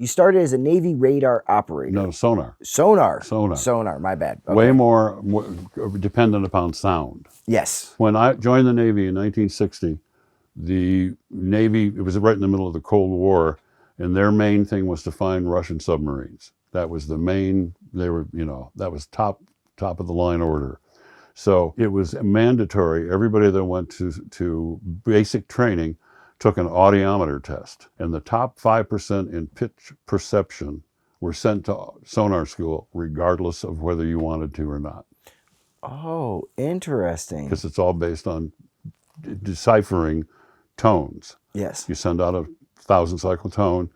You started as a Navy radar operator. No, sonar. Sonar, my bad. Okay. Way more dependent upon sound. Yes. When I joined the Navy in 1960, the Navy, it was right in the middle of the Cold War, and their main thing was to find Russian submarines. That was the main, that was top of the line order. So it was mandatory. Everybody that went to basic training took an audiometer test, and the top 5% in pitch perception were sent to sonar school regardless of whether you wanted to or not. Oh, interesting. Because it's all based on deciphering tones. Yes. You send out a 1,000 cycle tone,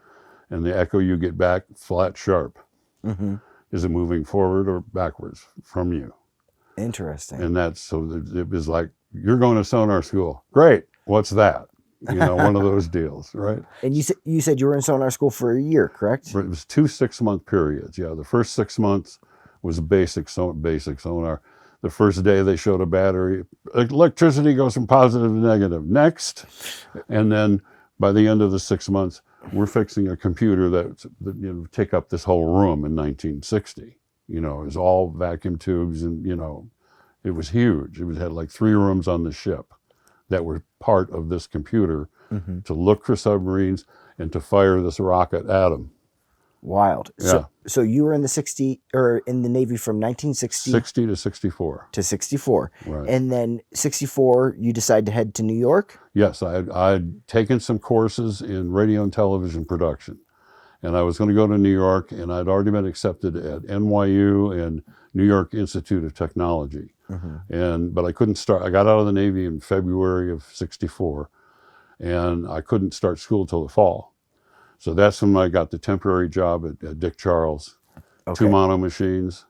and the echo you get back, flat, sharp. Mm-hmm. Is it moving forward or backwards from you? Interesting. And it was like, you're going to sonar school. Great. What's that? One of those deals, right? And you said you were in sonar school for a year, correct? It was 2 6-month periods. Yeah, the first 6 months was basic sonar. The first day they showed a battery. Electricity goes from positive to negative. Next. And then by the end of the 6 months, we're fixing a computer that take up this whole room in 1960. It was all vacuum tubes, and it was huge. It had like 3 rooms on the ship that were part of this computer to look for submarines and to fire this rocket at them. Wild. Yeah. So you were in the Navy from 1960 60 to 64. To 64. Right. And then 64, you decided to head to New York? Yes, I'd taken some courses in radio and television production. And I was going to go to New York, and I'd already been accepted at NYU and New York Institute of Technology. But I couldn't start. I got out of the Navy in February of 64, and I couldn't start school till the fall. So that's when I got the temporary job at Dick Charles. Okay. 2 mono machines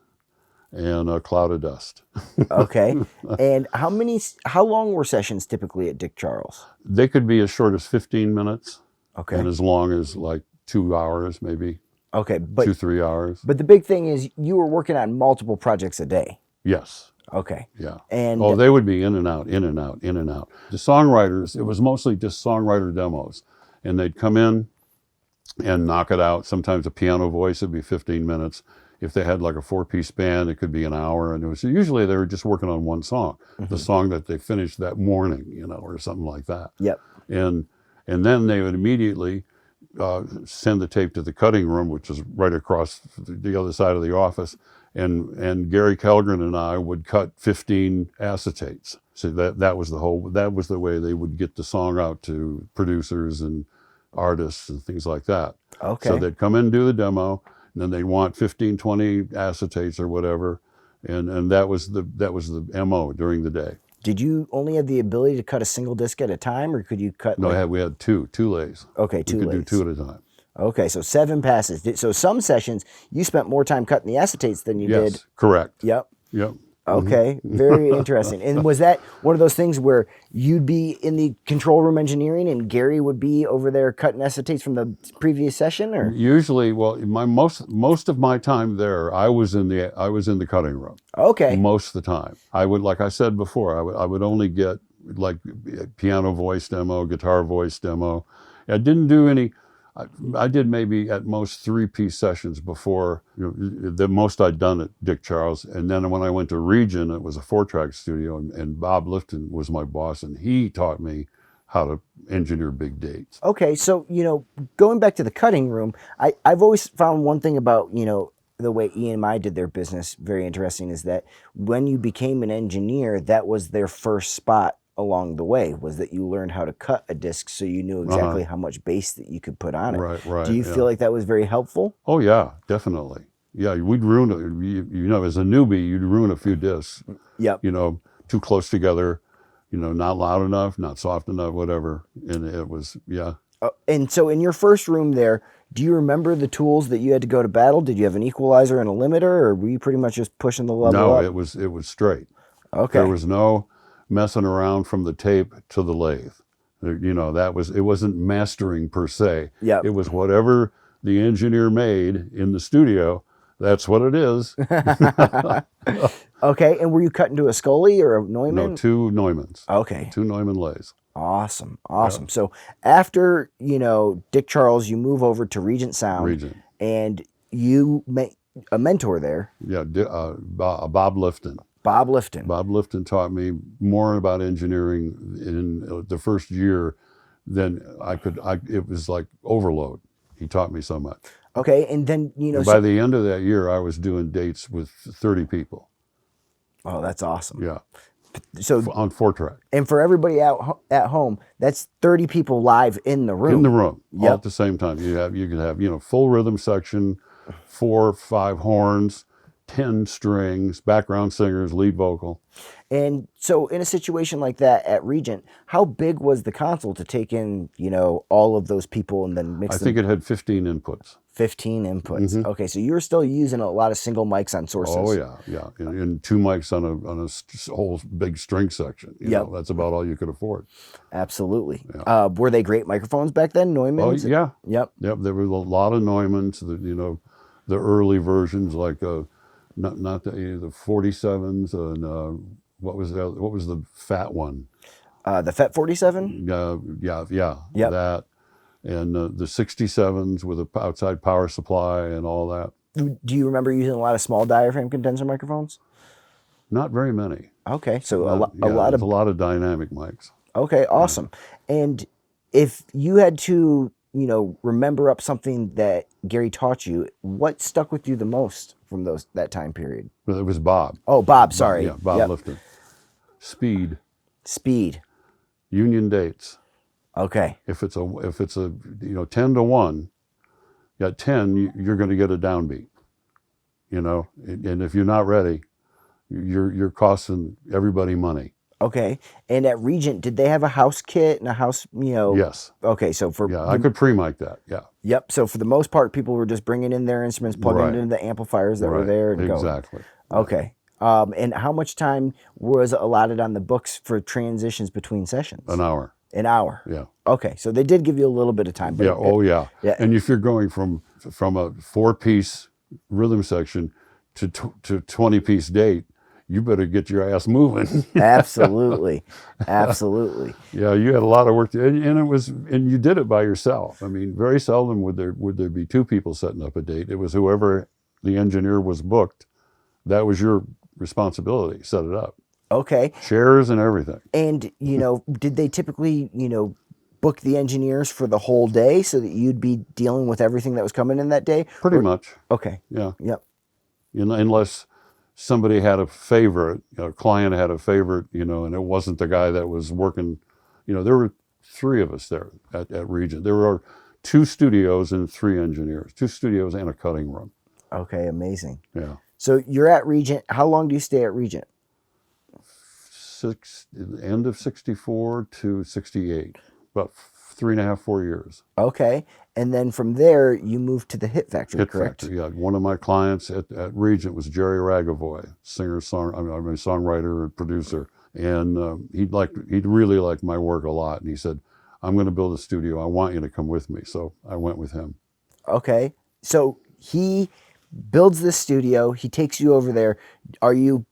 and a cloud of dust. Okay. And how long were sessions typically at Dick Charles? They could be as short as 15 minutes. Okay. And as long as like 2 hours, maybe. Okay. 2-3 hours. But the big thing is you were working on multiple projects a day. Yes. Okay. Yeah. And they would be in and out, in and out, in and out. The songwriters, it was mostly just songwriter demos. And they'd come in and knock it out. Sometimes a piano voice would be 15 minutes. If they had like a 4-piece band, it could be an hour. And usually they were just working on one song, the song that they finished that morning, or something like that. Yep. And then they would immediately send the tape to the cutting room, which is right across the other side of the office. And Gary Kellgren and I would cut 15 acetates. So that was the way they would get the song out to producers and artists and things like that. Okay. So they'd come in and do the demo, and then they'd want 15, 20 acetates or whatever. And that was the MO during the day. Did you only have the ability to cut a single disc at a time, or could you cut? No, we had two lays. Okay, 2 lays. We could do 2 at a time. Okay, so 7 passes. So some sessions, you spent more time cutting the acetates than you did. Yes, correct. Yep. Yep. Okay, very interesting. And was that one of those things where you'd be in the control room engineering and Gary would be over there cutting acetates from the previous session, or? Usually, well, most of my time there, I was in the cutting room. Okay. Most of the time, I would, like I said before, I would only get like piano voice demo, guitar voice demo. I didn't do any. I did maybe at most 3-piece sessions before, the most I'd done at Dick Charles. And then when I went to Region, it was a 4-track studio, and Bob Lifton was my boss, and he taught me how to engineer big dates. Okay, so, going back to the cutting room, I've always found one thing about, the way EMI did their business very interesting, is that when you became an engineer, that was their first spot along the way, was that you learned how to cut a disc so you knew exactly how much bass that you could put on it. Right. Do you feel like that was very helpful? Oh, yeah, definitely. Yeah, we'd ruin it. As a newbie, you'd ruin a few discs. Yep. Too close together, not loud enough, not soft enough, whatever. And it was, yeah. And so in your first room there, do you remember the tools that you had to go to battle? Did you have an equalizer and a limiter, or were you pretty much just pushing the level up? No, it was straight. Okay. There was no messing around from the tape to the lathe. It wasn't mastering per se. Yep. It was whatever the engineer made in the studio, that's what it is. Okay, and were you cutting to a Scully or a Neumann? No, 2 Neumanns. Okay. 2 Neumann lathes. Awesome. Yeah, Awesome. So after, Dick Charles, you move over to Regent Sound Regent. and you met a mentor there, Yeah, Bob Lifton. Bob Lifton. Bob Lifton taught me more about engineering in the first year than I could. It was like overload. He taught me so much. Okay. And then, And by the end of that year, I was doing dates with 30 people. oh, that's awesome. Yeah, So, on 4-track. and for everybody at home, that's 30 people live in the room. In the room, all Yep. at the same time. You could have full rhythm section, 4, 5 horns, 10 strings, background singers, lead vocal. And so, in a situation like that at Regent, how big was the console to take in, all of those people and then mix I them? think it had 15 inputs. 15 inputs. Okay, so you were still using a lot of single mics on sources. Oh yeah, and 2 mics on a whole big string section. Yep. That's about all you could afford. Absolutely. Were they great microphones back then, Oh Neumann's? yeah, Yep. yep. There were a lot of Neumanns. The early versions like not the 47s and what was the fat one? The FET 47? Yeah, Yep. that. And the 67s with an outside power supply and all that. Do you remember using a lot of small diaphragm condenser microphones? Not very many. Okay, so Yeah, a lot there's of. a lot of dynamic mics. Okay, awesome. And if you had to, remember up something that Gary taught you, what stuck with you the most from that time period? But it was Bob. Oh, Bob, sorry. Yeah, Bob Yep. Lifton. Speed, Speed. union dates. Okay. If it's a 10 to 1, at 10 you're going to get a downbeat. And if you're not ready, you're costing everybody money. Okay. And at Regent, did they have a house kit and a house, Yes. Okay, so Yeah, I could pre-mic that. Yeah. Yep. So for the most part, people were just bringing in their instruments, plugging Right. it into the amplifiers that were Right. there, and going. Exactly. Okay. And how much time was allotted on the books for transitions between sessions? An hour. An hour. Yeah. Okay. So they did give you a little bit of time. But Yeah. Oh yeah. Yeah. And if you're going from a 4-piece rhythm section to 20-piece date, you better get your ass moving. Absolutely. Absolutely. Yeah, you had a lot of work and you did it by yourself. I mean, very seldom would there be 2 people setting up a date. It was whoever the engineer was booked. That was your responsibility. Set it up. Okay. Chairs and everything. And, did they typically, book the engineers for the whole day so that you'd be dealing with everything that was coming in that day? Pretty much. Okay. Yeah. Yep. Unless somebody had a favorite, a client had a favorite, and it wasn't the guy that was working. There were 3 of us there at Regent. There were 2 studios and 3 engineers, 2 studios and a cutting room. Okay. Amazing. Yeah. So you're at Regent. How long do you stay at Regent? End of 64 to 68, about 3.5, 4 years. Okay. And then from there, you moved to the Hit Factory, Hit correct? Factory, yeah. One of my clients at Regent was Jerry Ragavoy, songwriter and producer. And he really liked my work a lot. And he said, I'm going to build a studio. I want you to come with me. So I went with him. Okay. So he builds this studio. He takes you over there. Are you,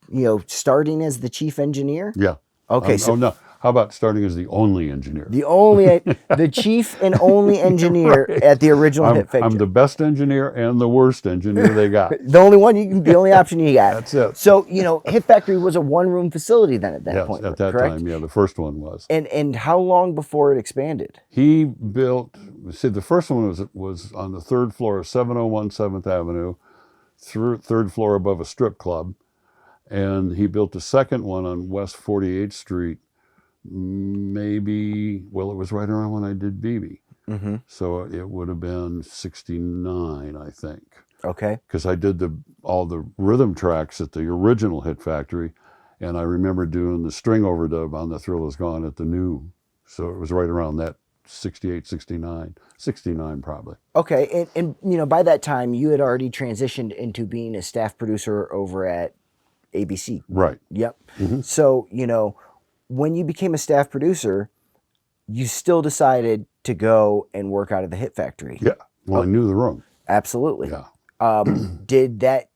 starting as the chief engineer? Yeah. Okay. So no. How about starting as the only engineer? the chief and only engineer Right. at the original Hit Factory. I'm the best engineer and the worst engineer they got. The only option you got. That's it. So, Hit Factory was a one-room facility then at that Yes, point, at that correct? time, yeah, the first one was. And how long before it expanded? He built, the first one was on the 3rd floor of 701 7th Avenue, 3rd floor above a strip club. And he built the second one on West 48th Street, it was right around when I did BB. Mm-hmm. So it would have been 69, I think. Okay. Because I did all the rhythm tracks at the original Hit Factory, and I remember doing the string overdub on The Thrill Is Gone at the new. So it was right around that 68, 69 probably. Okay. And by that time, you had already transitioned into being a staff producer over at ABC. Right. Yep. Mm-hmm. So, when you became a staff producer, you still decided to go and work out of the Hit Factory. Yeah. Well, I knew the room. Absolutely. Yeah. Did that,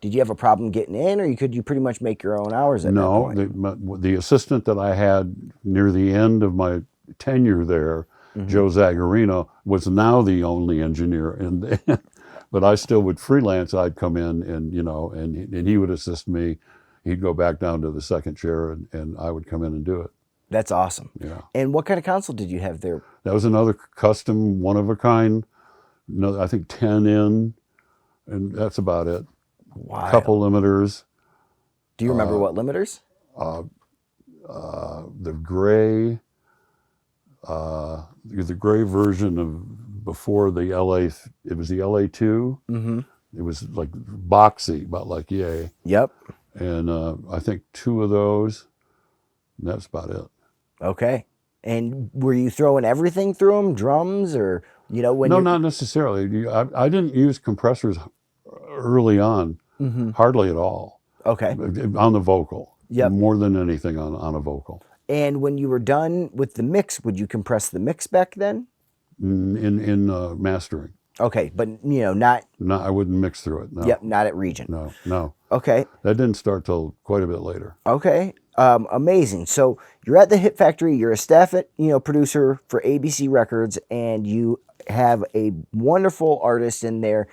Did you have a problem getting in, or could you pretty much make your own hours at that No, point? the assistant that I had near the end of my tenure there, Joe Zagarino, was now the only engineer. And but I still would freelance. I'd come in and, and he would assist me. He'd go back down to the second chair and I would come in and do it. That's awesome. Yeah. And what kind of console did you have there? That was another custom, one of a kind. No, I think 10 in, and that's about it. Wow. Couple limiters. Do you remember what limiters? The gray, the gray version of before the LA. It was the LA2. Mm-hmm. It was like boxy, about like yay. Yep. And I think 2 of those. And that's about it. Okay. And were you throwing everything through them, drums, or when? No, not necessarily. I didn't use compressors early on, hardly at all. Okay. On the vocal. Yep. More than anything on a vocal. And when you were done with the mix, would you compress the mix back then? In mastering. Okay, but not. No, I wouldn't mix through it. No. Yep, not at Region. No. Okay. That didn't start till quite a bit later. Okay. Amazing. So you're at the Hit Factory. You're a staff producer for ABC Records, and you have a wonderful artist in there,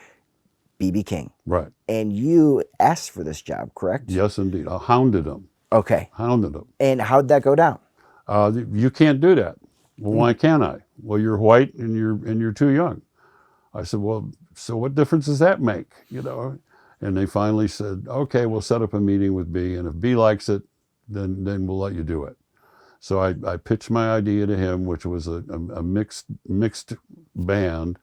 B.B. King. Right. And you asked for this job, correct? Yes, indeed. I hounded him. Okay. Hounded him. And how'd that go down? You can't do that. Well, why can't I? Well, you're white and you're too young. I said, well, so what difference does that make? And they finally said, okay, we'll set up a meeting with B, and if B likes it, then we'll let you do it. So I pitched my idea to him, which was a mixed band,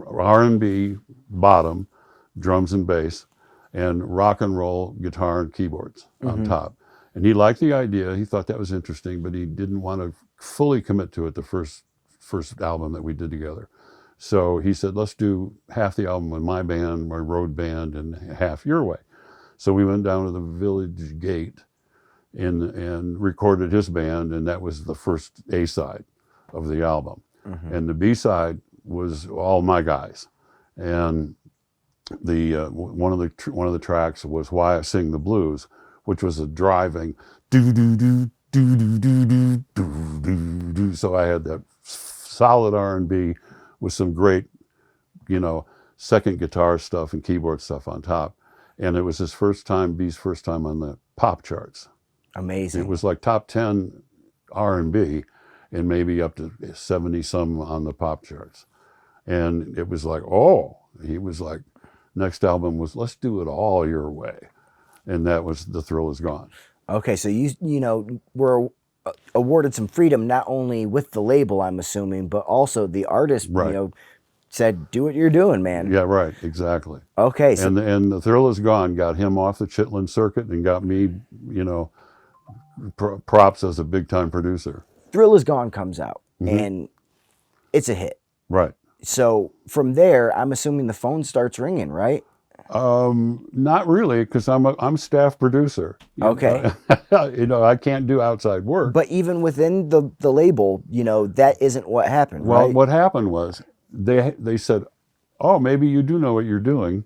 R&B bottom, drums and bass, and rock and roll guitar and keyboards on top. And he liked the idea. He thought that was interesting, but he didn't want to fully commit to it the first album that we did together. So he said, let's do half the album with my band, my road band, and half your way. So we went down to the Village Gate and recorded his band, and that was the first A-side of the album. And the B-side was all my guys. And the one of the tracks was Why I Sing the Blues, which was a driving do do do do do do do do do do. So I had that solid R&B with some great, second guitar stuff and keyboard stuff on top. And it was B's first time on the pop charts. Amazing. It was like top 10 R&B and maybe up to 70 some on the pop charts. And it was like, he was like, next album was, let's do it all your way. And that was The Thrill Is Gone. Okay, so you were awarded some freedom, not only with the label, I'm assuming, but also the artist, Right. Said, do what you're doing, man. Yeah, right, exactly. Okay. So, and The Thrill Is Gone got him off the Chitlin circuit and got me, props as a big time producer. Thrill Is Gone comes out, and it's a hit. Right. So from there, I'm assuming the phone starts ringing, right? Not really, because I'm staff producer. Okay. I can't do outside work. But even within the label, that isn't what happened, Well, right? what happened was they said, oh, maybe you do know what you're doing,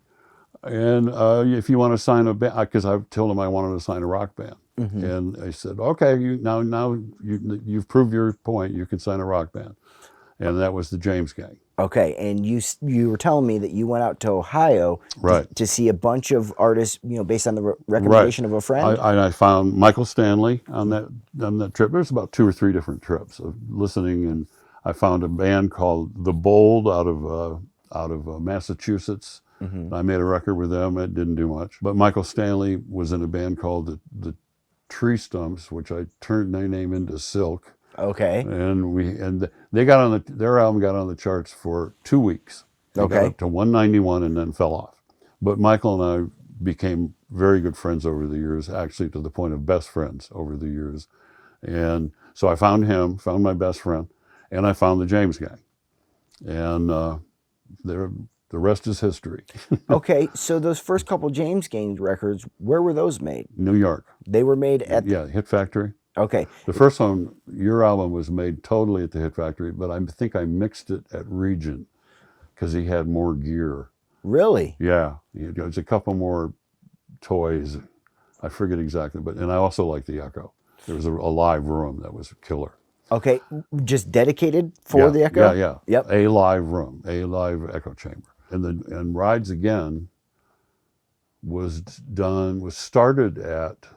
and if you want to sign a band, because I told them I wanted to sign a rock band, and they said, okay, now you've proved your point, you can sign a rock band, and that was the James Gang. Okay, and you were telling me that you went out to Ohio Right. to see a bunch of artists, based on the recommendation of a friend. I found Michael Stanley on that trip. There's about 2 or 3 different trips of listening, and I found a band called The Bold out of Massachusetts. I made a record with them. It didn't do much, but Michael Stanley was in a band called the Tree Stumps, which I turned their name into Silk. Okay. And they got on their album got on the charts for 2 weeks. They got up to 191 and then fell off. But Michael and I became very good friends over the years, actually to the point of best friends over the years. And so I found him, found my best friend, and I found the James Gang. And the rest is history. Okay, so those first couple James Gang records, where were those made? New York. They were made at Hit Factory. Okay. The first one, your album, was made totally at the Hit Factory, but I think I mixed it at Region because he had more gear. Really? Yeah, there's a couple more toys. I forget exactly, and I also liked the Echo. There was a live room that was a killer. Okay, just dedicated for the Echo? Yeah. Yep. A live room, a live echo chamber. And Rides Again was started at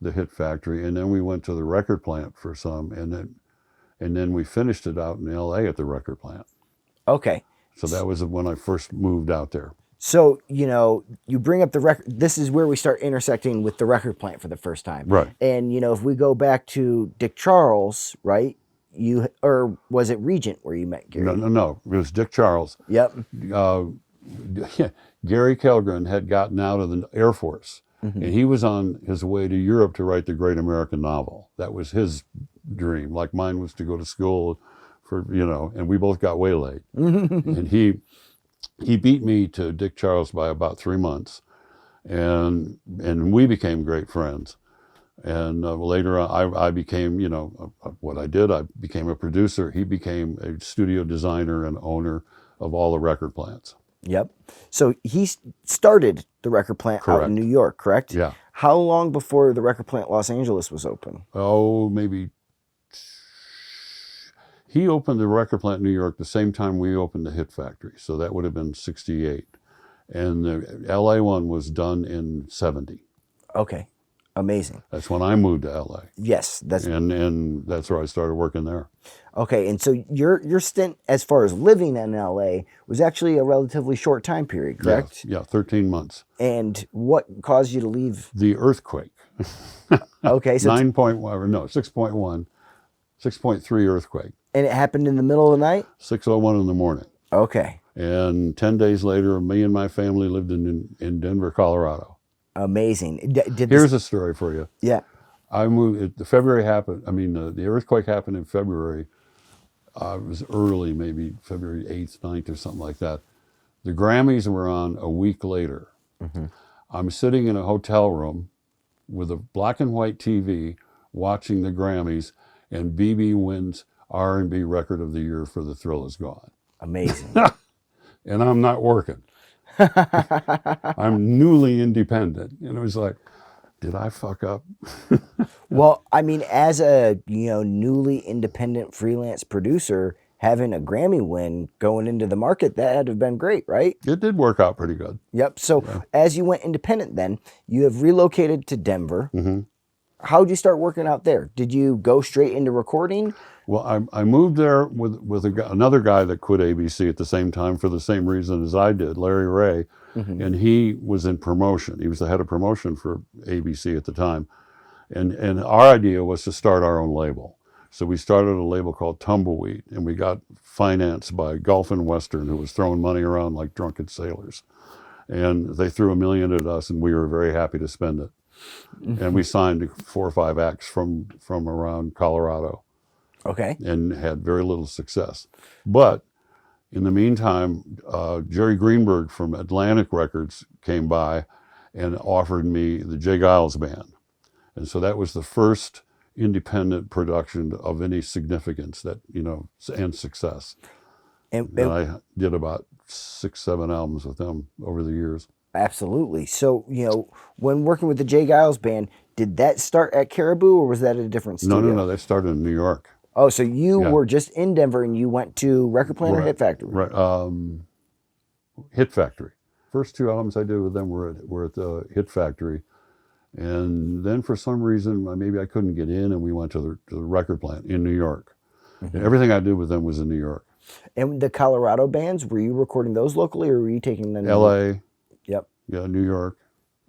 the Hit Factory, and then we went to the record plant for some, and then we finished it out in LA at the record plant. Okay. So that was when I first moved out there. So, you bring up the record. This is where we start intersecting with the record plant for the first time. Right. And, if we go back to Dick Charles, right? Or was it Regent where you met Gary? No. It was Dick Charles. Yep. Gary Kellgren had gotten out of the Air Force, and he was on his way to Europe to write the great American novel. That was his dream. Like mine was to go to school and we both got waylaid. And he beat me to Dick Charles by about 3 months, and we became great friends. And later on, I became, what I did, I became a producer. He became a studio designer and owner of all the record plants. Yep. So he started the record plant out in New York, correct? Yeah. How long before the record plant Los Angeles was open? Oh, maybe. He opened the record plant in New York the same time we opened the Hit Factory. So that would have been 68. And the LA one was done in 70. Okay. Amazing. That's when I moved to LA. Yes. And that's where I started working there. Okay. And so your stint as far as living in LA was actually a relatively short time period, correct? Yeah, 13 months. And what caused you to leave? The earthquake. Okay. So 6.1, 6.3 earthquake. And it happened in the middle of the night? 6:01 in the morning. Okay. And 10 days later, me and my family lived in Denver, Colorado. Amazing. Here's a story for you. Yeah. I moved. The earthquake happened in February. It was early, maybe February 8th, 9th, or something like that. The Grammys were on a week later. I'm sitting in a hotel room with a black and white TV watching the Grammys, and BB wins R&B Record of the Year for The Thrill Is Gone. Amazing. And I'm not working. I'm newly independent. And it was like, did I fuck up? Well, I mean, as a newly independent freelance producer, having a Grammy win going into the market, that had to have been great, right? It did work out pretty good. Yep. So as you went independent then, you have relocated to Denver. How'd you start working out there? Did you go straight into recording? Well, I moved there with another guy that quit ABC at the same time for the same reason as I did, Larry Ray, and he was in promotion. He was the head of promotion for ABC at the time, and our idea was to start our own label. So we started a label called Tumbleweed, and we got financed by Gulf and Western, who was throwing money around like drunken sailors, and they threw $1 million at us, and we were very happy to spend it. And we signed 4 or 5 acts from around Colorado. Okay. And had very little success. But in the meantime, Jerry Greenberg from Atlantic Records came by and offered me the J. Giles Band. And so that was the first independent production of any significance and success. And I did about 6, 7 albums with them over the years. Absolutely. So, when working with the J. Giles Band, did that start at Caribou or was that at a different studio? No, that started in New York. Oh, so you were just in Denver and you went to Record Plant or Hit Factory? Right. Hit Factory. First 2 albums I did with them were at the Hit Factory. And then for some reason, maybe I couldn't get in, and we went to the Record Plant in New York. And everything I did with them was in New York. And the Colorado bands, were you recording those locally or were you taking them? LA. Yep. Yeah, New York.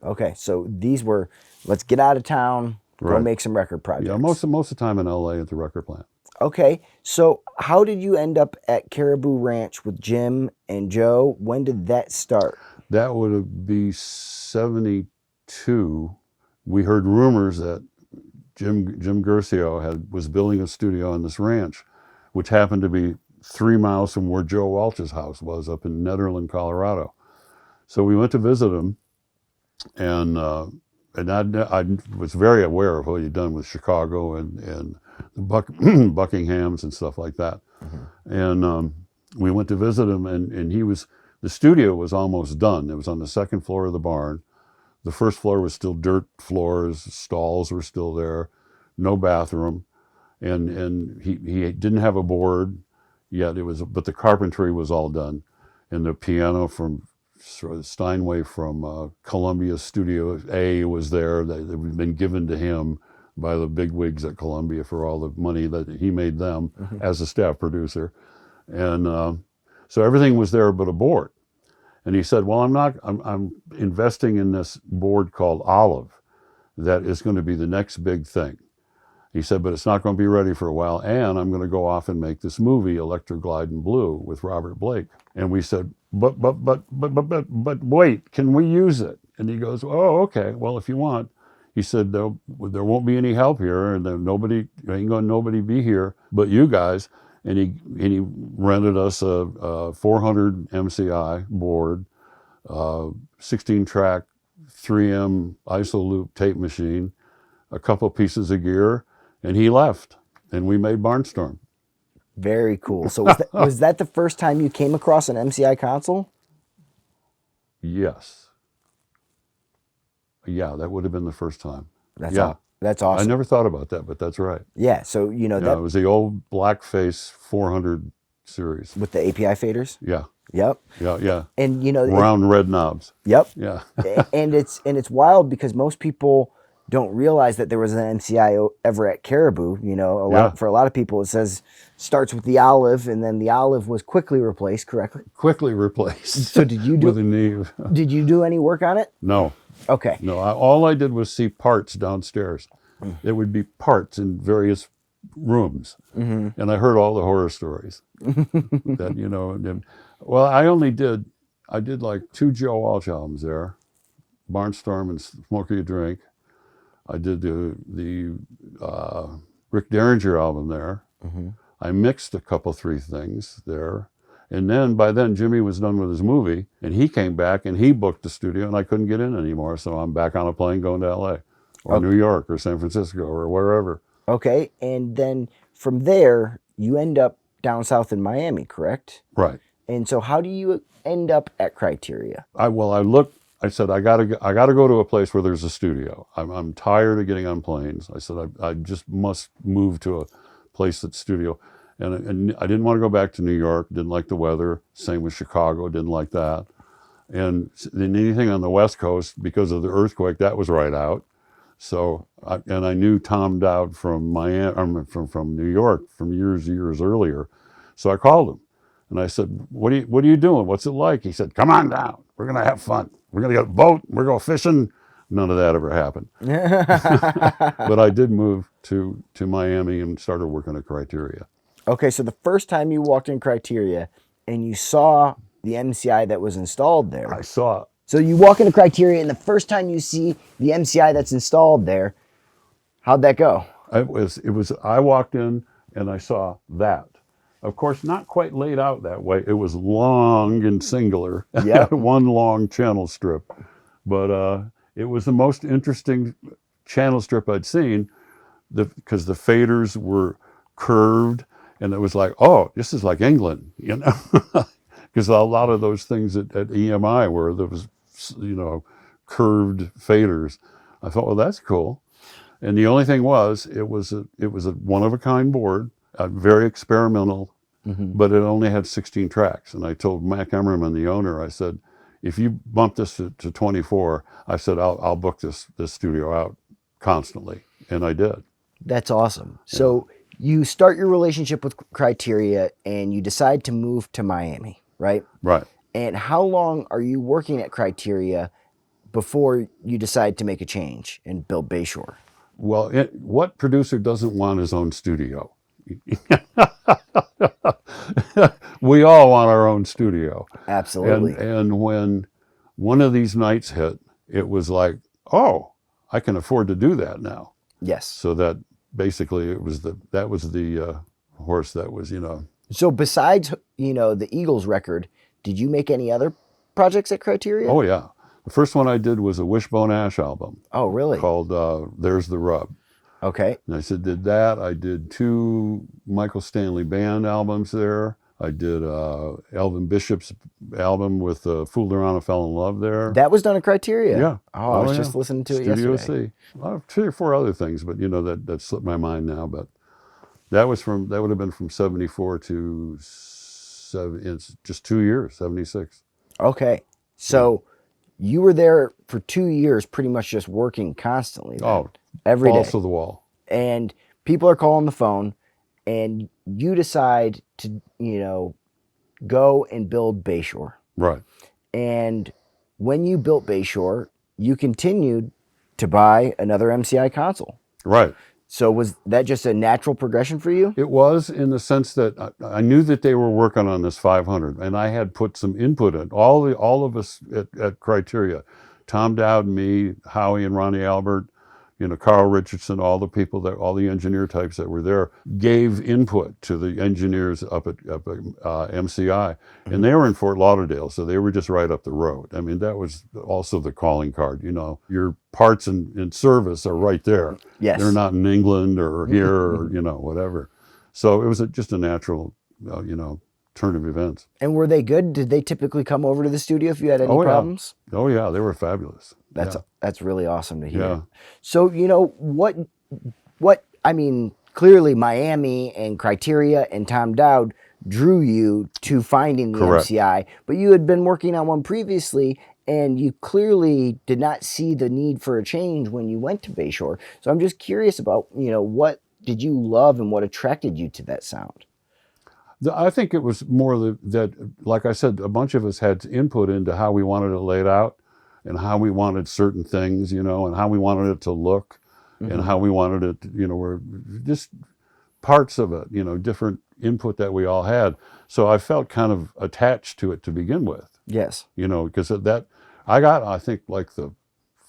Okay, so these were, let's get out of town, go make some record projects. Yeah, most of the time in LA at the Record Plant. Okay, so how did you end up at Caribou Ranch with Jim and Joe? When did that start? That would be 72. We heard rumors that Jim Guercio was building a studio on this ranch, which happened to be 3 miles from where Joe Walsh's house was up in Nederland, Colorado. So we went to visit him, and I was very aware of what he'd done with Chicago and the Buckinghams and stuff like that. And we went to visit him, and the studio was almost done. It was on the second floor of the barn. The first floor was still dirt floors, stalls were still there, no bathroom, and he didn't have a board yet. But the carpentry was all done, and the piano from Steinway from Columbia Studio A was there. That had been given to him by the bigwigs at Columbia for all the money that he made them as a staff producer, and so everything was there but a board. And he said, "Well, I'm investing in this board called Olive, that is going to be the next big thing." He said, "But it's not going to be ready for a while, and I'm going to go off and make this movie, Electroglide in Blue, with Robert Blake." And we said, "But wait, can we use it?" And he goes, "Oh, okay. Well, if you want." He said, "There won't be any help here, and ain't going to nobody be here but you guys." And he rented us a 400 MCI board, 16-track 3M isoloop tape machine, a couple pieces of gear, and he left, and we made Barnstorm. Very cool. So was that the first time you came across an MCI console? Yes. Yeah, that would have been the first time. That's awesome. I never thought about that, but that's right. Yeah, so It was the old blackface 400 series. with the API faders. Yeah. Yep. Yeah. And Round red knobs. Yep. Yeah. and it's wild because most people don't realize that there was an MCI ever at Caribou. For a lot of people, it says starts with the Olive, and then the Olive was quickly replaced. Correctly. Quickly replaced. So did you do? With a Neve. Did you do any work on it? No. Okay. No. All I did was see parts downstairs. There would be parts in various rooms, and I heard all the horror stories. That well, I did like 2 Joe Walsh albums there, Barnstorm and Smoke You Drink. I did the Rick Derringer album there. I mixed a couple 3 things there, and then by then Jimmy was done with his movie, and he came back and he booked the studio, and I couldn't get in anymore, so I'm back on a plane going to L.A. or New York or San Francisco or wherever. Okay, and then from there you end up down south in Miami, correct? Right. And so how do you end up at Criteria? I said, I gotta go to a place where there's a studio. I'm tired of getting on planes. I said, I just must move to a place that's studio. And I didn't want to go back to New York. Didn't like the weather. Same with Chicago. Didn't like that. And then anything on the West Coast, because of the earthquake, that was right out. So, I knew Tom Dowd from Miami, from New York, from years earlier. So I called him, and I said, "What are you doing? What's it like?" He said, "Come on down. We're gonna have fun. We're gonna get a boat. We're going fishing." None of that ever happened. But I did move to Miami and started working at Criteria. Okay, so the first time you walked in Criteria and you saw the MCI that was installed there. I saw it. So you walk into Criteria, and the first time you see the MCI that's installed there, how'd that go? I walked in and I saw that. Of course, not quite laid out that way. It was long and singular. Yeah. One long channel strip. But it was the most interesting channel strip I'd seen, because the faders were curved, and it was like, oh, this is like England, Because a lot of those things at EMI where there was, curved faders. I thought, well, that's cool. And the only thing was, it was a one-of-a-kind board, very experimental, but it only had 16 tracks. And I told Mac Emmerman, the owner, I said, if you bump this to 24, I said, I'll book this studio out constantly. And I did. That's awesome. Yeah. So you start your relationship with Criteria and you decide to move to Miami, right? Right. And how long are you working at Criteria before you decide to make a change and build Bayshore? Well, what producer doesn't want his own studio? We all want our own studio. Absolutely. And when one of these nights hit, it was like, oh, I can afford to do that now. Yes. So that basically that was the horse that was, So besides, the Eagles record, did you make any other projects at Criteria? Oh, yeah. The first one I did was a Wishbone Ash album. Oh, really? Called There's the Rub. Okay. And I did that. I did 2 Michael Stanley Band albums there. I did Elvin Bishop's album with Fooled Around and Fell in Love there. That was done at Criteria. Yeah. Oh, I was just listening to it Studio yesterday. C. I have 3 or 4 other things, but that slipped my mind now. But that would have been from 74 to it's just 2 years, 76. Okay. So you were there for 2 years, pretty much just working constantly then, Oh, every balls day. to the wall. And people are calling the phone, and you decide to, go and build Bayshore. Right. And when you built Bayshore, you continued to buy another MCI console. Right. So was that just a natural progression for you? It was, in the sense that I knew that they were working on this 500, and I had put some input in. All of us at Criteria, Tom Dowd, me, Howie, and Ronnie Albert, Carl Richardson, all the engineer types that were there, gave input to the engineers up at MCI, and they were in Fort Lauderdale, so they were just right up the road. I mean, that was also the calling card. Your parts and service are right there. Yes. They're not in England or here or whatever. So it was just a natural, turn of events. And were they good? Did they typically come over to the studio if you had any problems? Oh yeah, they were fabulous. That's really awesome to hear. Yeah. So what I mean, clearly Miami and Criteria and Tom Dowd drew you to finding the Correct. MCI, but you had been working on one previously, and you clearly did not see the need for a change when you went to Bayshore. So I'm just curious about, what did you love and what attracted you to that sound? I think it was more that, like I said, a bunch of us had input into how we wanted it laid out and how we wanted certain things, and how we wanted it to look and how we wanted it, were just parts of it, different input that we all had. So I felt kind of attached to it to begin with. Yes. Because I got, I think, like the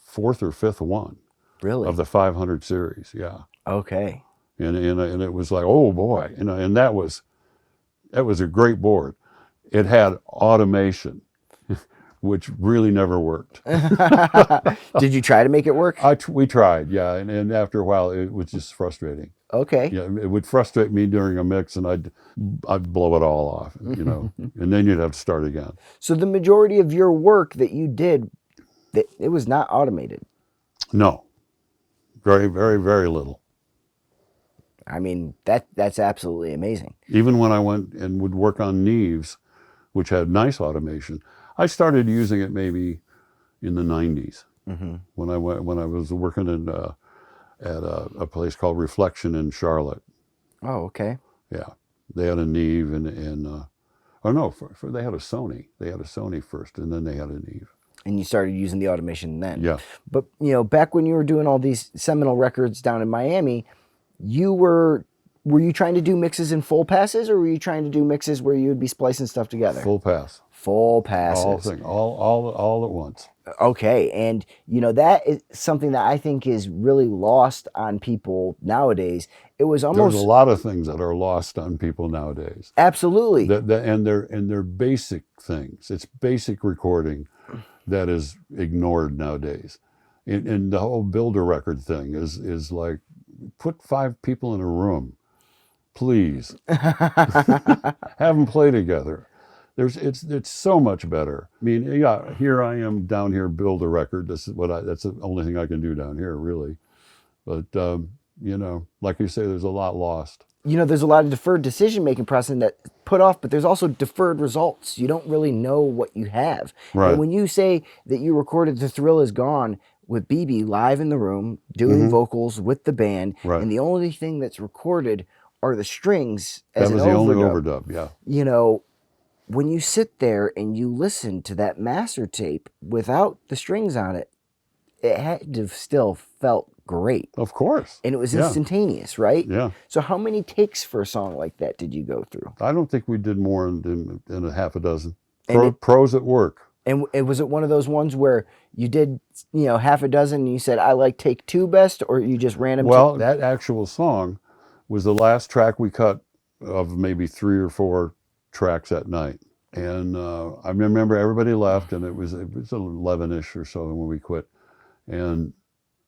4th or 5th one. Really? Of the 500 series, yeah. Okay. And it was like, oh boy, and that was a great board. It had automation, which really never worked. Did you try to make it work? We tried, yeah, and after a while, it was just frustrating. Okay. Yeah, it would frustrate me during a mix, and I'd blow it all off, and then you'd have to start again. So the majority of your work that you did, it was not automated. No, very, very, very little. I mean, that's absolutely amazing. Even when I went and would work on Neves, which had nice automation, I started using it maybe in the 90s when I was working at a place called Reflection in Charlotte. Oh, okay. Yeah, they had a Neve they had a Sony. They had a Sony first, and then they had a Neve. And you started using the automation then. Yeah. But back when you were doing all these seminal records down in Miami, were you trying to do mixes in full passes, or were you trying to do mixes where you would be splicing stuff together? Full pass. Full passes. All at once. Okay, and that is something that I think is really lost on people nowadays. It was almost There's a lot of things that are lost on people nowadays. Absolutely. And they're basic things. It's basic recording that is ignored nowadays. And the whole builder record thing is like, put 5 people in a room, please. Have them play together. It's so much better. I mean, yeah, here I am down here, build a record. That's the only thing I can do down here, really. But like you say, there's a lot lost. There's a lot of deferred decision-making process that put off, but there's also deferred results. You don't really know what you have. Right. And when you say that you recorded The Thrill Is Gone with BB live in the room, doing vocals with the band, right. and the only thing that's recorded are the strings as that was an the only overdub. overdub, yeah. When you sit there and you listen to that master tape without the strings on it, it had to still felt great. Of course. And it was instantaneous, right? Yeah. So how many takes for a song like that did you go through? I don't think we did more than a half a dozen. Pros at work. And was it one of those ones where you did, half a dozen and you said, I like take 2 best, or you just ran them? Well, that actual song was the last track we cut of maybe 3 or 4 tracks that night. And I remember everybody left, and it was 11-ish or so when we quit. And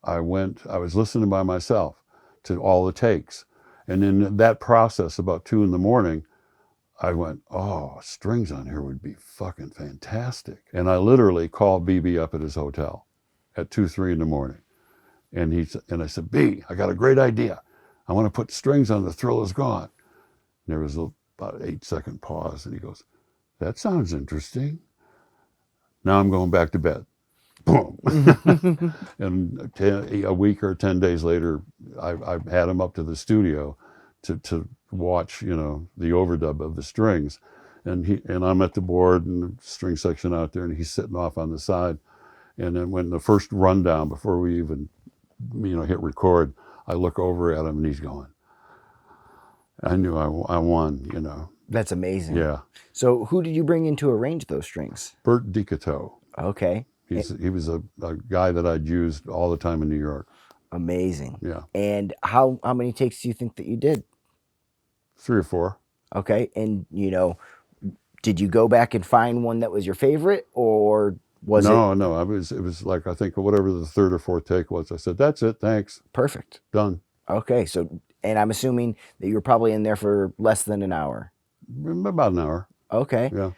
I was listening by myself to all the takes. And in that process, about 2 in the morning, I went, oh, strings on here would be fucking fantastic. And I literally called BB up at his hotel at 2, 3 in the morning. And I said, B, I got a great idea. I want to put strings on The Thrill Is Gone. And there was about an 8-second pause. And he goes, that sounds interesting. Now I'm going back to bed. Boom. And a week or 10 days later, I had him up to the studio to watch, you know, the overdub of the strings. And I'm at the board and the string section out there, and he's sitting off on the side. And then when the first rundown, before we even, you know, hit record, I look over at him and he's going, I knew I won, you know. That's amazing. Yeah. So who did you bring in to arrange those strings? Bert Dicato. Okay. He was a guy that I'd used all the time in New York. Amazing. Yeah. And how many takes do you think that you did? 3 or 4. Okay. And, you know, did you go back and find one that was your favorite, or was it? No. It was like, I think whatever the 3rd or 4th take was, I said, that's it. Thanks. Perfect. Done. Okay. So, and I'm assuming that you were probably in there for less than an hour. About an hour. Okay. Yeah.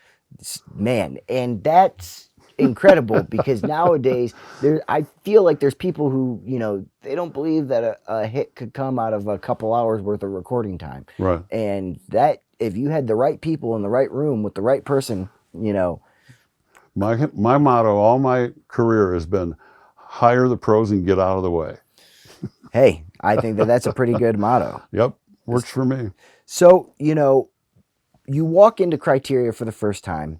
Man, and that's incredible because nowadays I feel like there's people who, you know, they don't believe that a hit could come out of a couple hours worth of recording time. Right. And that if you had the right people in the right room with the right person, you know. My motto all my career has been hire the pros and get out of the way. Hey, I think that that's a pretty good motto. Yep. Works for me. So, you know, you walk into Criteria for the first time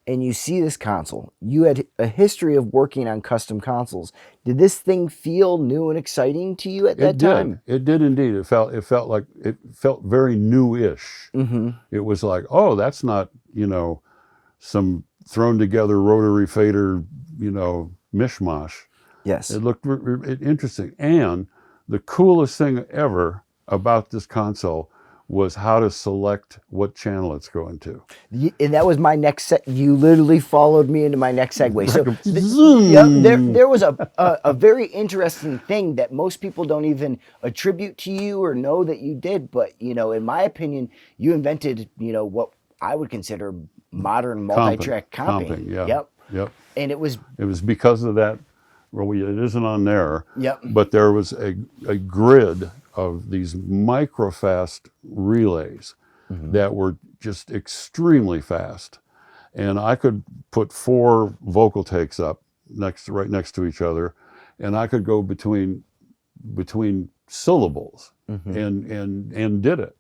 and you see this console. You had a history of working on custom consoles. Did this thing feel new and exciting to you at that time? It did indeed. It felt very new-ish. Mm-hmm. It was like, oh, that's not, you know, some thrown together rotary fader, you know, mishmash. Yes. It looked interesting. And the coolest thing ever about this console was how to select what channel it's going to. And that was my next set. You literally followed me into my next segue. So there was a very interesting thing that most people don't even attribute to you or know that you did. But, you know, in my opinion, you invented, you know, what I would consider modern multi-track comping. Yeah. Yep. And it was because of that. Well, it isn't on there. Yep. But there was a grid of these micro-fast relays that were just extremely fast. And I could put 4 vocal takes up right next to each other, and I could go between syllables and did it,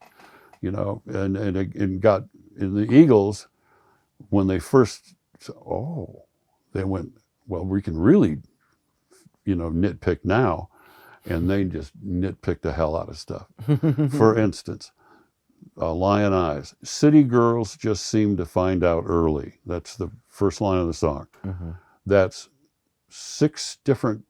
you know, and got in the Eagles when they first, they went, well, we can really, you know, nitpick now. And they just nitpick the hell out of stuff. For instance, Lion Eyes. City Girls just seem to find out early. That's the first line of the song. That's 6 different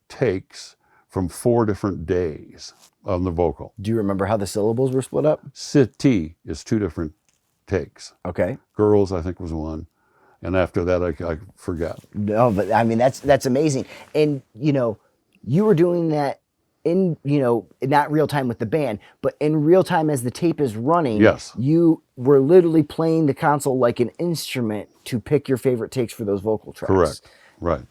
takes from 4 different days on the vocal. Do you remember how the syllables were split up? City is 2 different takes. Okay. Girls, I think, was 1. And after that, I forgot. No, but I mean, that's amazing. And, you know, you were doing that in, you know, not real time with the band, but in real time as the tape is running. Yes. You were literally playing the console like an instrument to pick your favorite takes for those vocal tracks. Correct. Right.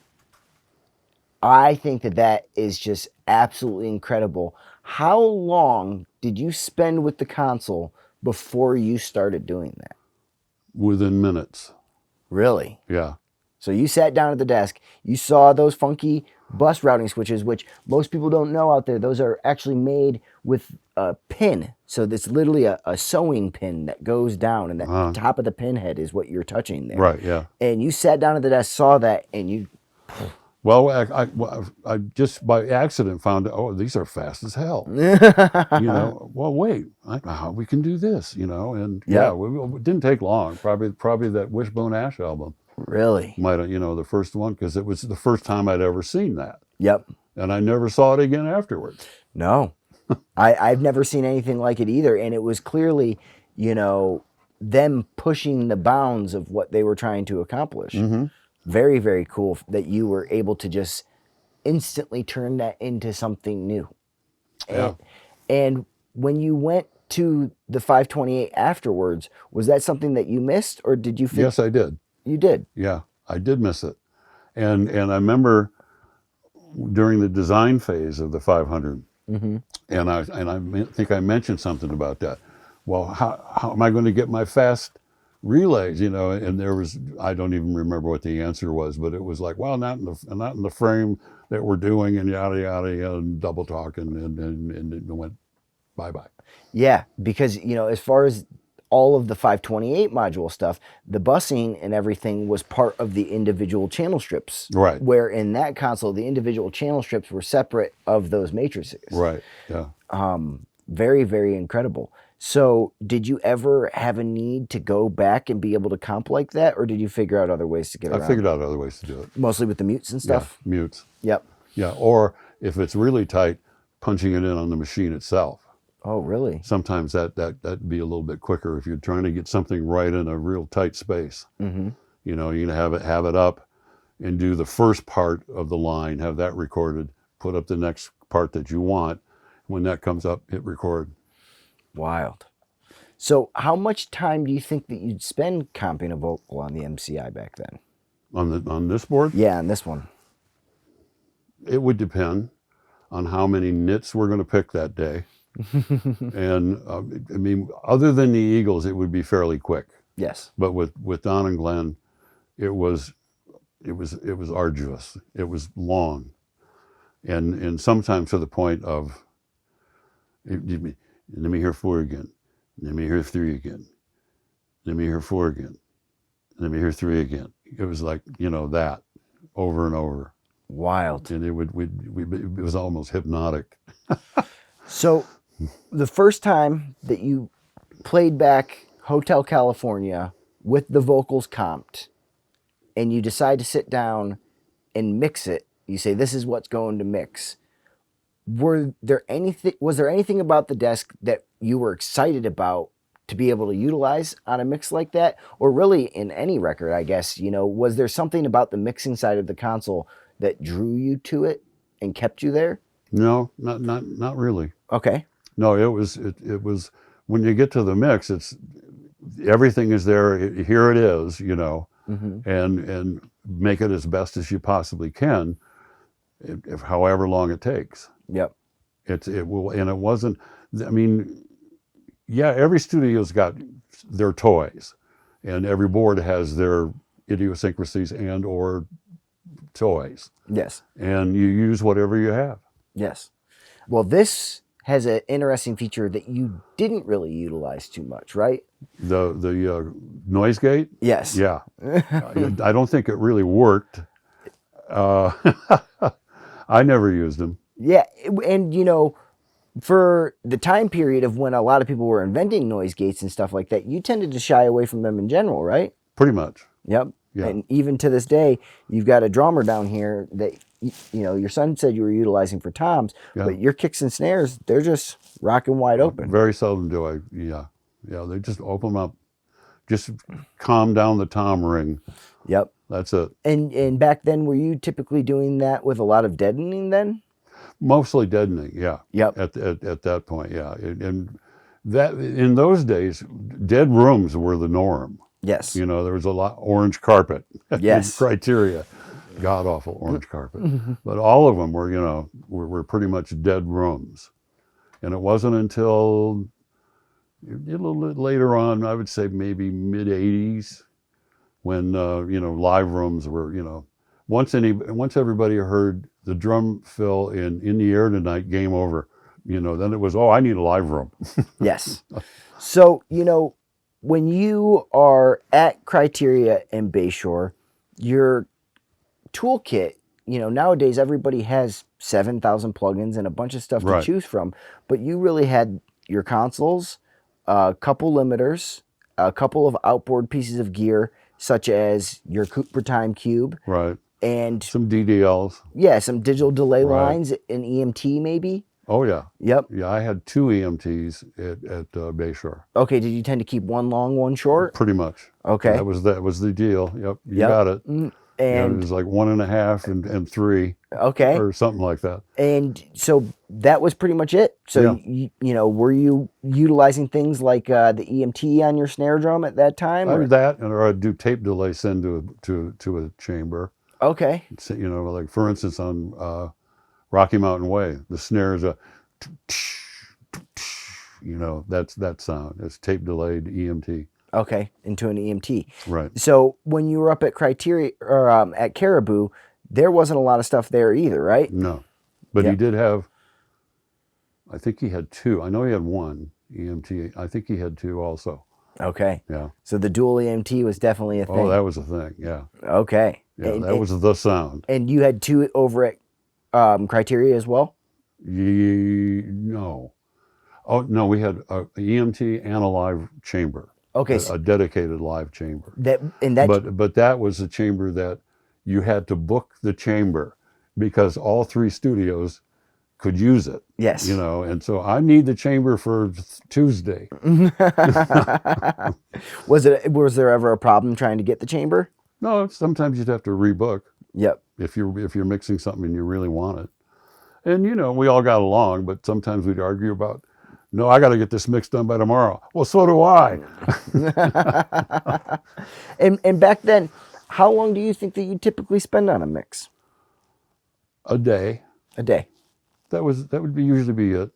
I think that is just absolutely incredible. How long did you spend with the console before you started doing that? Within minutes. Really? Yeah. So you sat down at the desk, you saw those funky bus routing switches, which most people don't know out there. Those are actually made with a pin. So that's literally a sewing pin that goes down, and the top of the pin head is what you're touching there. Right, yeah. And you sat down at the desk, saw that, and you... Well, I just by accident found out, oh, these are fast as hell. You know, well, wait, I know how we can do this, you know, and it didn't take long. Probably that Wishbone Ash album. Really? Might have, you know, the first one, because it was the first time I'd ever seen that. Yep. And I never saw it again afterwards. No. I've never seen anything like it either. And it was clearly, you know, them pushing the bounds of what they were trying to accomplish. Very, very cool that you were able to just instantly turn that into something new. Yeah. And when you went to the 528 afterwards, was that something that you missed, or did you Yes, I did. You did? Yeah, I did miss it. And I remember during the design phase of the 500, and I think I mentioned something about that. Well, how am I going to get my fast relays? You know, and there was, I don't even remember what the answer was, but it was like, well, not in the frame that we're doing, and yada yada, and double talk, and it went bye bye. Yeah, because as far as all of the 528 module stuff, the busing and everything was part of the individual channel strips. Right. Where in that console, the individual channel strips were separate of those matrices. Right. Yeah. Very, very incredible. So did you ever have a need to go back and be able to comp like that, or did you figure out other ways to get around? I figured out other ways to do it. Mostly with the mutes and stuff? Yeah, mutes. Yep. Yeah, or if it's really tight, punching it in on the machine itself. Oh, really? Sometimes that'd be a little bit quicker if you're trying to get something right in a real tight space. Mm-hmm. You know, you can have it up and do the first part of the line, have that recorded, put up the next part that you want. When that comes up, hit record. Wild. So how much time do you think that you'd spend comping a vocal on the MCI back then? On this board? Yeah, on this one. It would depend on how many nits we're going to pick that day. And I mean, other than the Eagles, it would be fairly quick. Yes. But with Don and Glenn, it was arduous. It was long, and sometimes to the point of, let me hear 4 again, let me hear 3 again, let me hear 4 again, let me hear 3 again. It was like that over and over. Wild. And it was almost hypnotic. So the first time that you played back Hotel California with the vocals comped, and you decide to sit down and mix it, you say, this is what's going to mix. Was there anything about the desk that you were excited about to be able to utilize on a mix like that? Or really in any record, I guess, was there something about the mixing side of the console that drew you to it and kept you there? No, not really. Okay. No, it was when you get to the mix, it's everything is there. Here it is, and make it as best as you possibly can, if however long it takes. Yep. It will, and it wasn't. I mean, yeah, every studio's got their toys, and every board has their idiosyncrasies and or toys. Yes. And you use whatever you have. Yes. Well, this has an interesting feature that you didn't really utilize too much, right? The noise gate? Yes. Yeah. I don't think it really worked. I never used them. Yeah. And, for the time period of when a lot of people were inventing noise gates and stuff like that, you tended to shy away from them in general, right? Pretty much. Yep. Yeah. And even to this day, you've got a drummer down here that, your son said you were utilizing for toms, Yeah. but your kicks and snares, they're just rocking wide open. Very seldom do I, yeah. They just open up, just calm down the tom ring. Yep. That's it. And back then, were you typically doing that with a lot of deadening then? Mostly deadening, yeah. Yep. At that point, yeah. And that in those days, dead rooms were the norm. Yes. There was a lot orange carpet. Yes. Criteria, god awful orange carpet. But all of them were pretty much dead rooms, and it wasn't until a little bit later on, I would say maybe mid '80s, when live rooms were once everybody heard the drum fill in the air tonight, game over. Then it was, I need a live room. Yes. So, when you are at Criteria and Bayshore, your toolkit, nowadays everybody has 7,000 plugins and a bunch of stuff Right. to choose from, but you really had your consoles, a couple limiters, a couple of outboard pieces of gear, such as your Cooper Time Cube, Right. and Some DDLs. yeah, some digital delay Right. lines, an EMT maybe. Oh yeah. Yep. Yeah, I had 2 EMTs at Bayshore. Okay, did you tend to keep one long, one short? Pretty much. Okay. That was the deal. Yep. You Yep. got it. It And was like 1.5 and 3 okay. or something like that. And so that was pretty much it. So, Yeah. you know, were you utilizing things like the EMT on your snare drum at that time? I Or? did that, or I'd do tape delay send to a chamber. Okay. So, you know, like for instance on Rocky Mountain Way, the snare is a, you know, that's that sound. It's tape delayed EMT. Okay. Into an EMT. Right. So when you were up at Criteria or at Caribou, there wasn't a lot of stuff there either, right? No, but Yeah. he did have. I think he had 2. I know he had 1 EMT. I think he had 2 also. Okay. Yeah. So the dual EMT was definitely a thing. Oh, that was a thing. Yeah. Okay. Yeah, that was the sound. And you had 2 over at Criteria as well? No. Oh no, we had a EMT and a live chamber. Okay. A dedicated live chamber. But that was a chamber that you had to book the chamber because all 3 studios could use it. yes. You know, and so I need the chamber for Tuesday. Was there ever a problem trying to get the chamber? No, sometimes you'd have to rebook Yep. if you're mixing something and you really want it. And you know, we all got along, but sometimes we'd argue about, no, I got to get this mix done by tomorrow. Well, so do I. And back then, how long do you think that you typically spend on a mix? A day. A day. That would usually be it.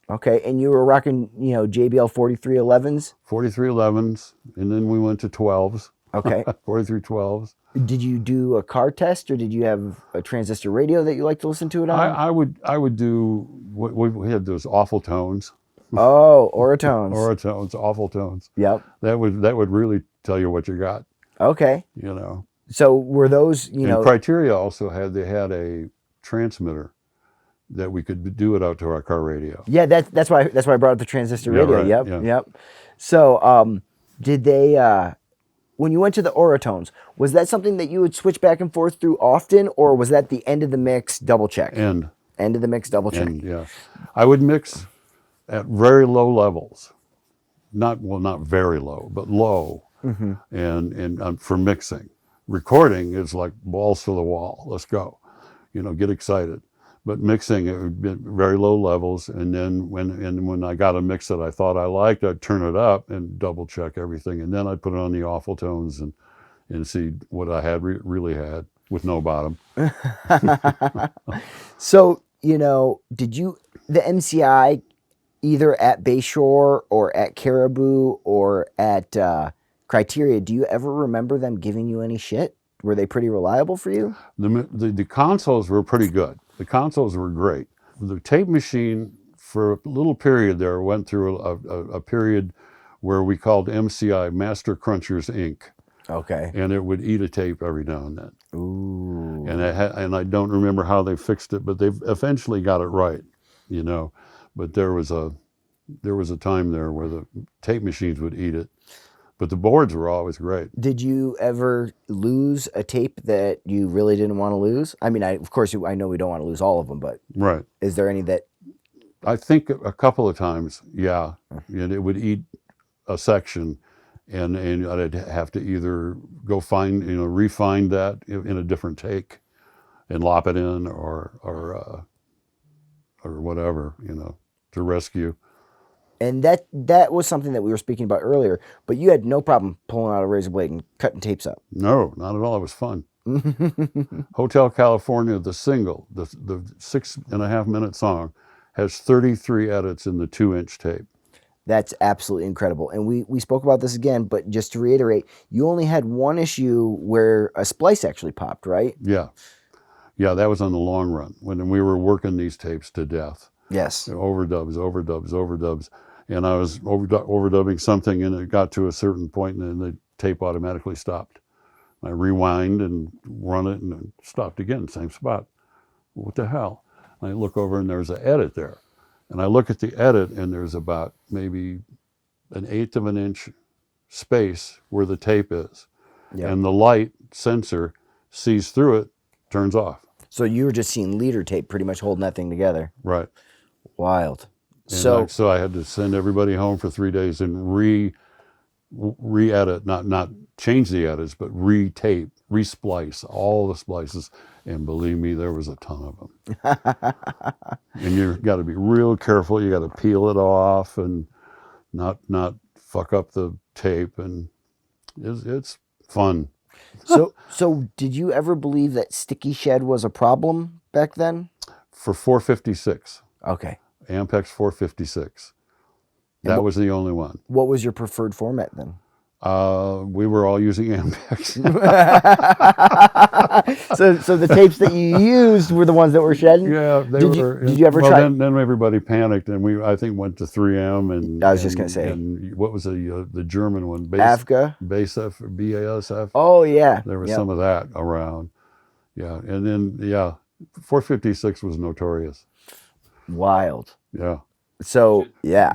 Okay, and you were rocking, you know, JBL 4311s? 4311s, and then we went to 12s. Okay. 4312s. Did you do a car test, or did you have a transistor radio that you like to listen to it on? I would do, we had those awful tones. Oh, Oratones. Oratones, awful tones. Yep. That would really tell you what you got, Okay. you know. So were those, you know... Criteria also had a transmitter that we could do it out to our car radio. Yeah, that's why I brought up the transistor radio. Right, Yep, yeah. yep. So, did they when you went to the Oratones, was that something that you would switch back and forth through often, or was that the end of the mix double check? End of the mix double check. Yeah, I would mix at very low levels, not very low, but low, and for mixing. Recording is like balls to the wall. Let's go, you know, get excited. But mixing, it would be very low levels, and then when I got a mix that I thought I liked, I'd turn it up and double check everything, and then I'd put it on the awful tones and see what I had really had with no bottom. So, you know, did you the MCI either at Bayshore or at Caribou or at Criteria? Do you ever remember them giving you any shit? Were they pretty reliable for you? The consoles were pretty good. The consoles were great. The tape machine, for a little period there, went through a period where we called MCI Master Crunchers Inc. Okay. And it would eat a tape every now and then. Ooh. And I don't remember how they fixed it, but they eventually got it right, you know. But there was a time there where the tape machines would eat it. But the boards were always great. Did you ever lose a tape that you really didn't want to lose? I mean, of course, I know we don't want to lose all of them, but right. Is there any that... I think a couple of times, yeah. And it would eat a section, and I'd have to either go refine that in a different take and lop it in or whatever, you know, to rescue. And that was something that we were speaking about earlier, but you had no problem pulling out a razor blade and cutting tapes up. No, not at all. It was fun. Hotel California, the single, the 6.5-minute song, has 33 edits in the 2-inch tape. That's absolutely incredible. And we spoke about this again, but just to reiterate, you only had one issue where a splice actually popped, right? Yeah. Yeah, that was on the long run when we were working these tapes to death. Yes. Overdubs. And I was overdubbing something, and it got to a certain point, and then the tape automatically stopped. I rewind and run it, and it stopped again, same spot. What the hell? And I look over, and there's an edit there. And I look at the edit, and there's about maybe 1/8 of an inch space where the tape is. Yep. And the light sensor sees through it, turns off. So you were just seeing leader tape pretty much holding that thing together. Right. Wild. And so I had to send everybody home for 3 days and re-edit, not change the edits, but re-tape resplice all the splices, and believe me, there was a ton of them. And you got to be real careful. You got to peel it off and not fuck up the tape, and it's fun. So did you ever believe that sticky shed was a problem back then? For 456, Okay. Ampex 456, that was the only one. What was your preferred format then? We were all using Ampex. So the tapes that you used were the ones that were shedding? Yeah, they were. Did you ever well, try? Then everybody panicked, and I think went to 3M, and I was just gonna say. And what was the German one? AFGA? BASF. Oh yeah. There was Yep. some of that around. Yeah, and then 456 was notorious. Wild. Yeah. So yeah.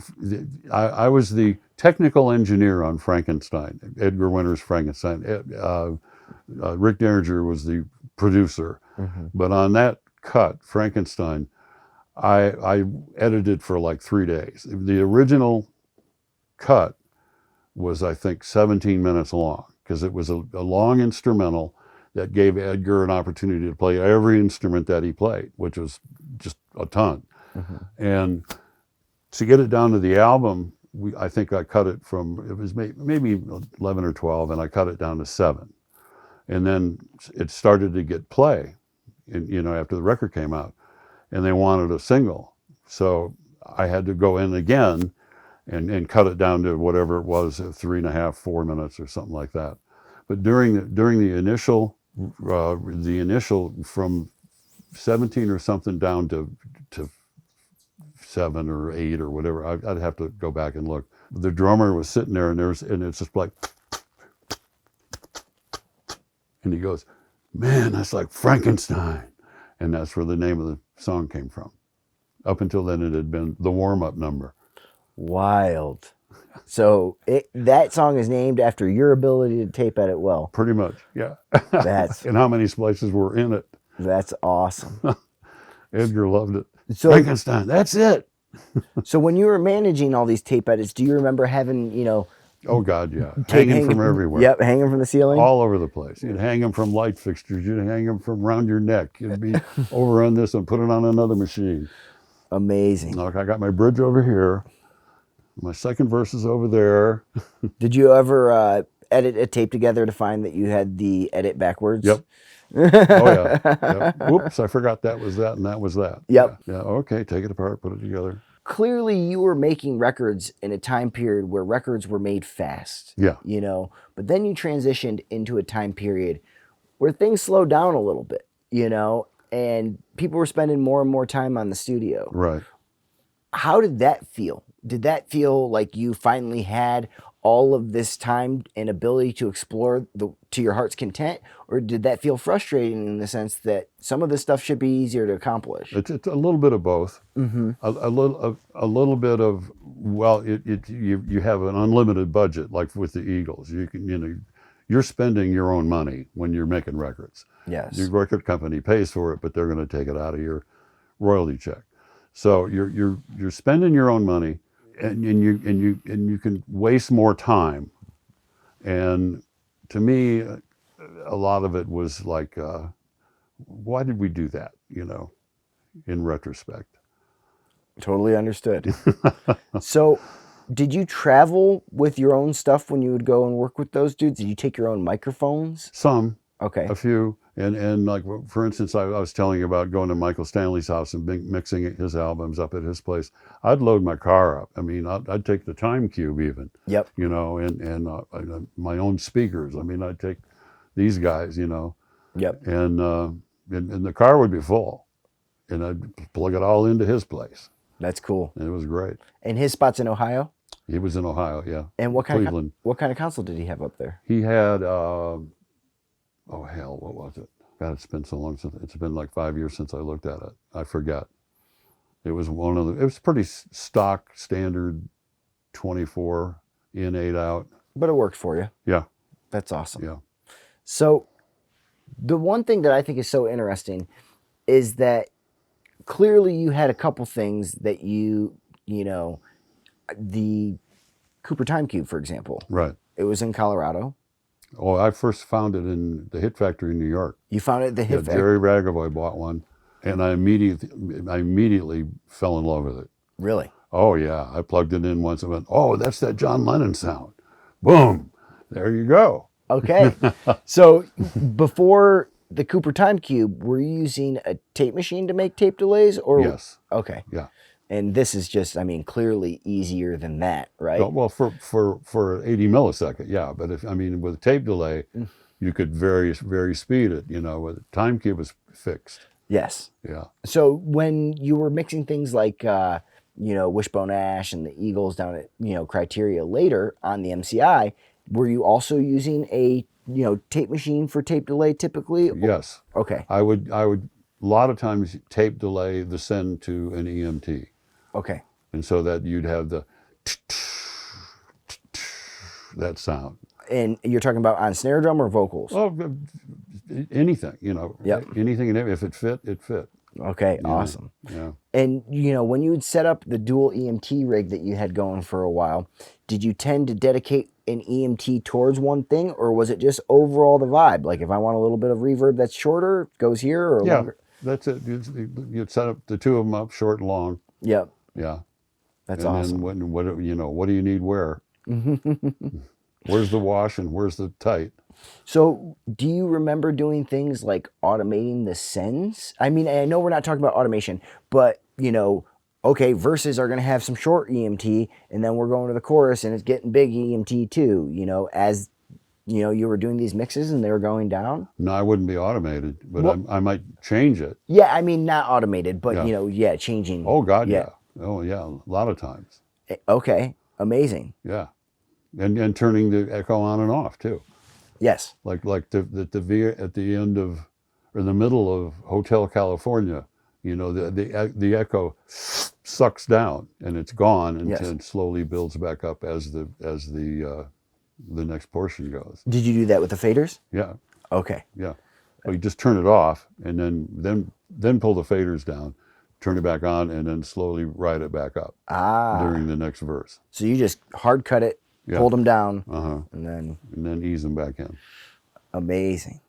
I was the technical engineer on Frankenstein, Edgar Winter's Frankenstein. Rick Derringer was the producer. Mm-hmm. But on that cut, Frankenstein, I edited for like 3 days. The original cut was, I think, 17 minutes long, because it was a long instrumental that gave Edgar an opportunity to play every instrument that he played, which was just a ton. Mm-hmm. And to get it down to the album, I think I cut it from, it was maybe 11 or 12, and I cut it down to 7. And then it started to get play, after the record came out, and they wanted a single. So I had to go in again and cut it down to whatever it was, 3.5, 4 minutes or something like that. But during the initial from 17 or something down to 7 or 8 or whatever, I'd have to go back and look. The drummer was sitting there, and it's just like, and he goes, "Man, that's like Frankenstein," and that's where the name of the song came from. Up until then, it had been the warm-up number. Wild. So that song is named after your ability to tape edit well. Pretty much, yeah. That's and how many splices were in it? That's awesome. Edgar loved it. So Frankenstein, that's it. So when you were managing all these tape edits, do you remember having, Oh God, yeah, tape hanging from everywhere. Yep, hanging from the ceiling. All over the place. You'd hang them from light fixtures. You'd hang them from around your neck. You'd be over on this and put it on another machine. Amazing. Like, I got my bridge over here. My second verse is over there. Did you ever edit a tape together to find that you had the edit backwards? Yep. Oh yeah. Yep. Whoops, I forgot that was that and that was that. Yep. Yeah. Okay, take it apart, put it together. Clearly you were making records in a time period where records were made fast. Yeah. But then you transitioned into a time period where things slowed down a little bit, and people were spending more and more time on the studio. Right. How did that feel? Did that feel like you finally had all of this time and ability to explore to your heart's content, or did that feel frustrating in the sense that some of this stuff should be easier to accomplish? It's a little bit of both. Mm-hmm. A little bit of, well, you have an unlimited budget, like with the Eagles. You can you're spending your own money when you're making records. Yes. Your record company pays for it, but they're going to take it out of your royalty check. So you're spending your own money, and you can waste more time. And to me, a lot of it was like, why did we do that? In retrospect. Totally understood. So, did you travel with your own stuff when you would go and work with those dudes? Did you take your own microphones? Some. Okay. A few. And like, for instance, I was telling you about going to Michael Stanley's house and mixing his albums up at his place. I'd load my car up. I mean, I'd take the time cube even. Yep. And my own speakers. I mean, I'd take these guys, Yep. And the car would be full, and I'd plug it all into his place. That's cool. And it was great. And his spot's in Ohio? He was in Ohio, yeah. And what kind Cleveland. what kind of console did he have up there? He had, oh hell, what was it? God, it's been so long since, it's been like 5 years since I looked at it. I forget. It was it was pretty stock, standard 24 in, 8 out. But it worked for you. Yeah. That's awesome. Yeah. So the one thing that I think is so interesting is that clearly you had a couple things that the Cooper Time Cube, for example. Right. It was in Colorado. Oh, I first found it in the Hit Factory in New York. You found it at the Yeah, Hit Factory? Jerry Ragavoy bought one, and I immediately fell in love with it. Really? Oh yeah, I plugged it in once and went, oh, that's that John Lennon sound. Boom, there you go. Okay. So before the Cooper Time Cube, were you using a tape machine to make tape delays, or Yes. okay? Yeah. And this is just, I mean, clearly easier than that, right? Well, for 80 millisecond, yeah. But if I mean with tape delay, you could vary speed it. With time cube was fixed. Yes. Yeah. So when you were mixing things like, Wishbone Ash and the Eagles down at, Criteria later on the MCI, were you also using a, tape machine for tape delay typically? Yes. Okay. I would a lot of times tape delay the send to an EMT, Okay. and so that you'd have the that sound. And you're talking about on snare drum or vocals? Oh, anything, Yep. anything and if it fit, it fit. Okay, awesome. Yeah. And when you would set up the dual EMT rig that you had going for a while, did you tend to dedicate an EMT towards one thing, or was it just overall the vibe? Like if I want a little bit of reverb that's shorter, goes here, or Yeah, longer? that's it. You'd set up the two of them up, short and long. Yep, Yeah. that's And awesome. then what do you need where? Where's the wash and where's the tight? So, do you remember doing things like automating the sends? I mean, I know we're not talking about automation, but okay, verses are going to have some short EMT, and then we're going to the chorus, and it's getting big EMT too. As you were doing these mixes and they were going down. No, I wouldn't be automated, but Well- I might change it. Yeah, I mean not automated, but Yeah. changing. Oh God, Yeah. yeah. Oh yeah, a lot of times. Okay, amazing. Yeah, and turning the echo on and off too. Yes. Like the at the end of or the middle of Hotel California, the echo sucks down and it's gone and, Yes. and slowly builds back up as the next portion goes. Did you do that with the faders? Yeah, Okay. yeah. Well, you just turn it off and then pull the faders down, turn it back on, and then slowly ride it back up during the next verse. So you just hard cut it, Yeah. pulled them down, Uh-huh. and then Ease them back in. amazing.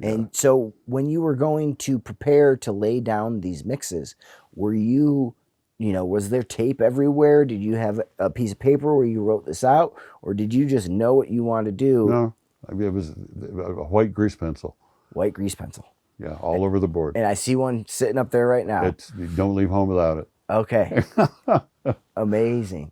And so when you were going to prepare to lay down these mixes, were you, was there tape everywhere? Did you have a piece of paper where you wrote this out? Or did you just know what you wanted to do? No, I mean, it was a white grease pencil. White grease pencil. Yeah, all over the board. And I see one sitting up there right now. You don't leave home without it. Okay. Amazing.